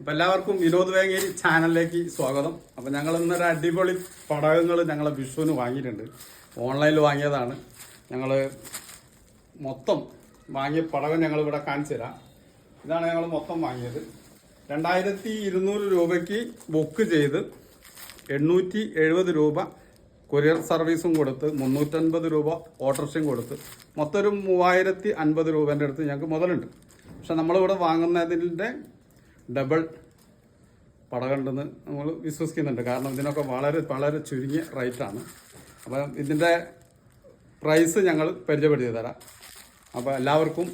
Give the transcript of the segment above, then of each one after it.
അപ്പം എല്ലാവർക്കും വിനോദ് വേങ്ങേരി ചാനലിലേക്ക് സ്വാഗതം. അപ്പം ഞങ്ങൾ ഇന്നൊരു അടിപൊളി പടകങ്ങൾ ഞങ്ങളെ വിഷുവിന് വാങ്ങിയിട്ടുണ്ട്. ഓൺലൈനിൽ വാങ്ങിയതാണ്. ഞങ്ങൾ മൊത്തം വാങ്ങിയ പടകം ഞങ്ങളിവിടെ കാണിച്ചു തരാം. ഇതാണ് ഞങ്ങൾ മൊത്തം വാങ്ങിയത്. 2200 രൂപയ്ക്ക് ബുക്ക് ചെയ്ത് 870 രൂപ കൊറിയർ സർവീസും കൊടുത്ത് 350 രൂപ ഓട്ടോറിക്ഷയും കൊടുത്ത് മൊത്തം ഒരു 3050 രൂപേൻ്റെ അടുത്ത് ഞങ്ങൾക്ക് മുതലുണ്ട്. പക്ഷെ നമ്മളിവിടെ വാങ്ങുന്നതിൻ്റെ ഡബിൾ പടകമുണ്ടെന്ന് നമ്മൾ വിശ്വസിക്കുന്നുണ്ട്. കാരണം ഇതിനൊക്കെ വളരെ ചുരുങ്ങിയ റേറ്റാണ്. അപ്പം ഇതിൻ്റെ പ്രൈസ് ഞങ്ങൾ പരിചയപ്പെടുത്തി തരാം. അപ്പോൾ എല്ലാവർക്കും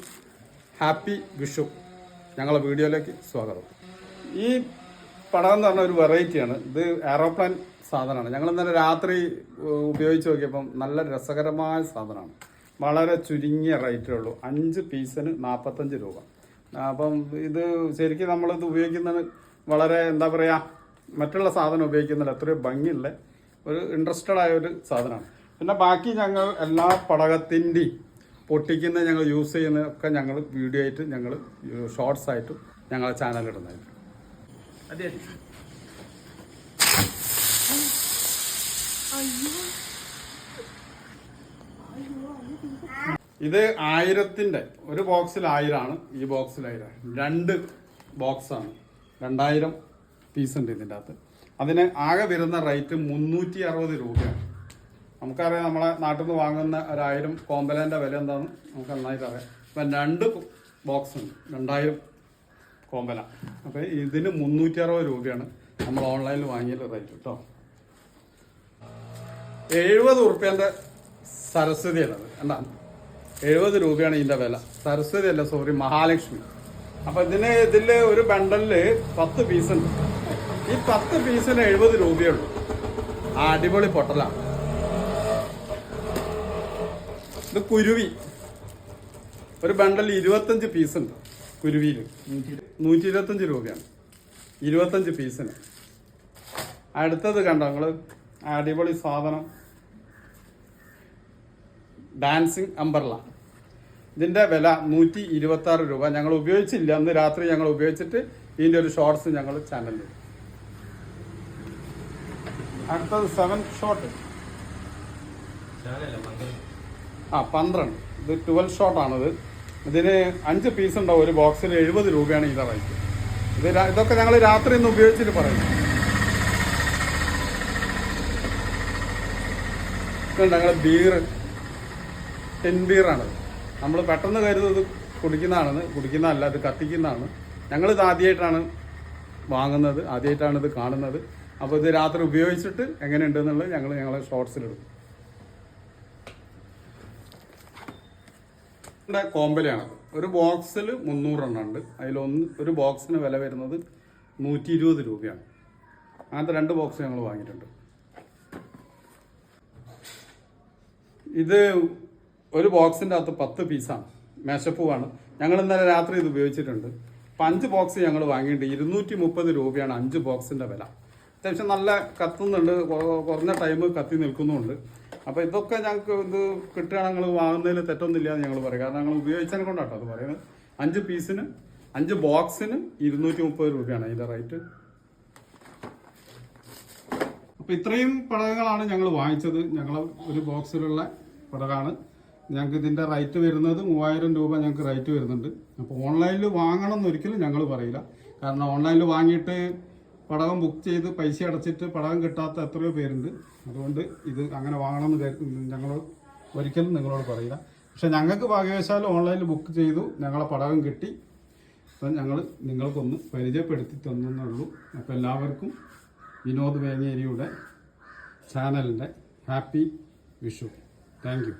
ഹാപ്പി വിഷു. ഞങ്ങളെ വീഡിയോയിലേക്ക് സ്വാഗതം. ഈ പടകം എന്ന് പറഞ്ഞ ഒരു വെറൈറ്റിയാണ്. ഇത് എയറോപ്ലെയിൻ സാധനമാണ്. ഞങ്ങൾ ഇന്നലെ രാത്രി ഉപയോഗിച്ച് നോക്കിയപ്പം നല്ല രസകരമായ സാധനമാണ്. വളരെ ചുരുങ്ങിയ റേറ്റേ ഉള്ളൂ. 5 പീസിന് 45 രൂപ. അപ്പം ഇത് ശരിക്കും നമ്മളിത് ഉപയോഗിക്കുന്നത് വളരെ എന്താ പറയുക, മറ്റുള്ള സാധനം ഉപയോഗിക്കുന്നതിൽ എത്രയോ ഭംഗിയുള്ള ഒരു ഇൻട്രസ്റ്റഡ് ആയ ഒരു സാധനമാണ്. പിന്നെ ബാക്കി ഞങ്ങൾ എല്ലാ പടകത്തിൻ്റെയും പൊട്ടിക്കുന്ന ഞങ്ങൾ യൂസ് ചെയ്യുന്നതൊക്കെ ഞങ്ങൾ വീഡിയോ ആയിട്ട് ഞങ്ങൾ ഷോർട്സ് ആയിട്ടും ഞങ്ങളെ ചാനലിടുന്നതായിരിക്കും. അതെ, ഇത് 1000-ന്റെ ഒരു ബോക്സിൽ 1000 ആണ്. ഈ ബോക്സിൽ 1000, 2 ബോക്സാണ്. 2000 പീസ് ഉണ്ട് ഇതിൻ്റെ അകത്ത്. അതിന് ആകെ വരുന്ന റേറ്റ് 360 രൂപയാണ്. നമുക്കറിയാം, നമ്മളെ നാട്ടിൽ നിന്ന് വാങ്ങുന്ന 1000 കോമ്പലേൻ്റെ വില എന്താണെന്ന് നമുക്ക് നന്നായിട്ട് അറിയാം. അപ്പം 2 ബോക്സ് ഉണ്ട്, 2000 കോമ്പല. അപ്പോൾ ഇതിന് 360 രൂപയാണ് നമ്മൾ ഓൺലൈനിൽ വാങ്ങിയ റേറ്റ് കേട്ടോ. 70 ഉറുപ്പ്യൻ്റെ സരസ്വതിയാണത്. എന്താ 70 രൂപയാണ് ഇതിൻ്റെ വില. സരസ്വതി അല്ല, സോറി, മഹാലക്ഷ്മി. അപ്പം ഇതിൽ ഒരു ബണ്ടലില് 10 പീസ് ഉണ്ട്. ഈ 10 പീസിന് 70 രൂപയുള്ളൂ. ആ അടിപൊളി പൊട്ടലാണ്. ഇത് കുരുവി. ഒരു ബണ്ടലിൽ 25 പീസ് ഉണ്ട്. കുരുവിയിൽ 125 രൂപയാണ് 25 പീസിന്. അടുത്തത് കണ്ടോ നിങ്ങൾ, അടിപൊളി സാധനം, ഡാൻസിങ് അംബർല. ഇതിൻ്റെ വില 126 രൂപ. ഞങ്ങൾ ഉപയോഗിച്ചില്ല, അന്ന് രാത്രി ഞങ്ങൾ ഉപയോഗിച്ചിട്ട് ഇതിൻ്റെ ഒരു ഷോർട്സ് ഞങ്ങൾ ചാനലിൽ. അടുത്തത് 7 ഷോട്ട്. 12. ഇത് 12 ഷോട്ടാണിത്. ഇതിന് 5 പീസ് ഉണ്ടാവും. ഒരു ബോക്സിൽ 70 രൂപയാണ് ഇതിൻ്റെ റേറ്റ്. ഇതൊക്കെ ഞങ്ങൾ രാത്രി ഇന്ന് ഉപയോഗിച്ചിട്ട് പറയുന്നു. ഞങ്ങൾ ബീർ, ടെൻ ബീറാണത്. നമ്മൾ പെട്ടെന്ന് കരുതുന്നത് കുടിക്കുന്നതല്ല, ഇത് കത്തിക്കുന്നതാണ്. ഞങ്ങളിത് ആദ്യമായിട്ടാണ് വാങ്ങുന്നത്, ആദ്യമായിട്ടാണ് ഇത് കാണുന്നത്. അപ്പോൾ ഇത് രാത്രി ഉപയോഗിച്ചിട്ട് എങ്ങനെയുണ്ടെന്നുള്ളത് ഞങ്ങളെ ഷോർട്സിലിടും. കോമ്പലയാണത്. ഒരു ബോക്സിൽ 300 എണ്ണം ഉണ്ട്. ഒരു ബോക്സിന് വില വരുന്നത് 120 രൂപയാണ്. അങ്ങനത്തെ 2 ബോക്സ് ഞങ്ങൾ വാങ്ങിയിട്ടുണ്ട്. ഇത് ഒരു ബോക്സിൻ്റെ അകത്ത് 10 പീസാണ്. മേശപ്പൂവാണ്. ഞങ്ങൾ ഇന്നലെ രാത്രി ഇത് ഉപയോഗിച്ചിട്ടുണ്ട്. അപ്പം 5 ബോക്സ് ഞങ്ങൾ വാങ്ങിയിട്ടുണ്ട്. 230 രൂപയാണ് 5 ബോക്സിൻ്റെ വില. അത്യാവശ്യം നല്ല കത്തുന്നുണ്ട്, കുറഞ്ഞ ടൈം കത്തി നിൽക്കുന്നുമുണ്ട്. അപ്പോൾ ഇതൊക്കെ ഞങ്ങൾക്ക് ഇത് കിട്ടുകയാണെങ്കിൽ വാങ്ങുന്നതിൽ തെറ്റൊന്നുമില്ല എന്ന് ഞങ്ങൾ പറയും. കാരണം ഞങ്ങൾ ഉപയോഗിച്ചതിനെ കൊണ്ടാട്ടോ അത് പറയുന്നത്. 5 പീസിന് 5 ബോക്സിന് 230 രൂപയാണ് അതിൻ്റെ റേറ്റ്. അപ്പോൾ ഇത്രയും പടകങ്ങളാണ് ഞങ്ങൾ വാങ്ങിച്ചത്. ഞങ്ങൾ ഒരു ബോക്സിലുള്ള പടകമാണ്. ഞങ്ങൾക്ക് ഇതിൻ്റെ റേറ്റ് വരുന്നത് 3000 രൂപ ഞങ്ങൾക്ക് റേറ്റ് വരുന്നുണ്ട്. അപ്പോൾ ഓൺലൈനിൽ വാങ്ങണം എന്നൊരിക്കലും ഞങ്ങൾ പറയില്ല. കാരണം ഓൺലൈനിൽ വാങ്ങിയിട്ട് പടകം ബുക്ക് ചെയ്ത് പൈസ അടച്ചിട്ട് പടകം കിട്ടാത്ത എത്രയോ പേരുണ്ട്. അതുകൊണ്ട് ഇത് അങ്ങനെ വാങ്ങണമെന്ന് ഞങ്ങൾ ഒരിക്കലും നിങ്ങളോട് പറയില്ല. പക്ഷെ ഞങ്ങൾക്ക് ഭാഗ്യവശാൽ ഓൺലൈനിൽ ബുക്ക് ചെയ്തു, ഞങ്ങളെ പടകം കിട്ടി. അപ്പം ഞങ്ങൾ നിങ്ങൾക്കൊന്ന് പരിചയപ്പെടുത്തി തന്നുള്ളൂ. അപ്പോൾ എല്ലാവർക്കും വിനോദ് വേങ്ങേരിയുടെ ചാനലിൻ്റെ ഹാപ്പി വിഷു. Thank you.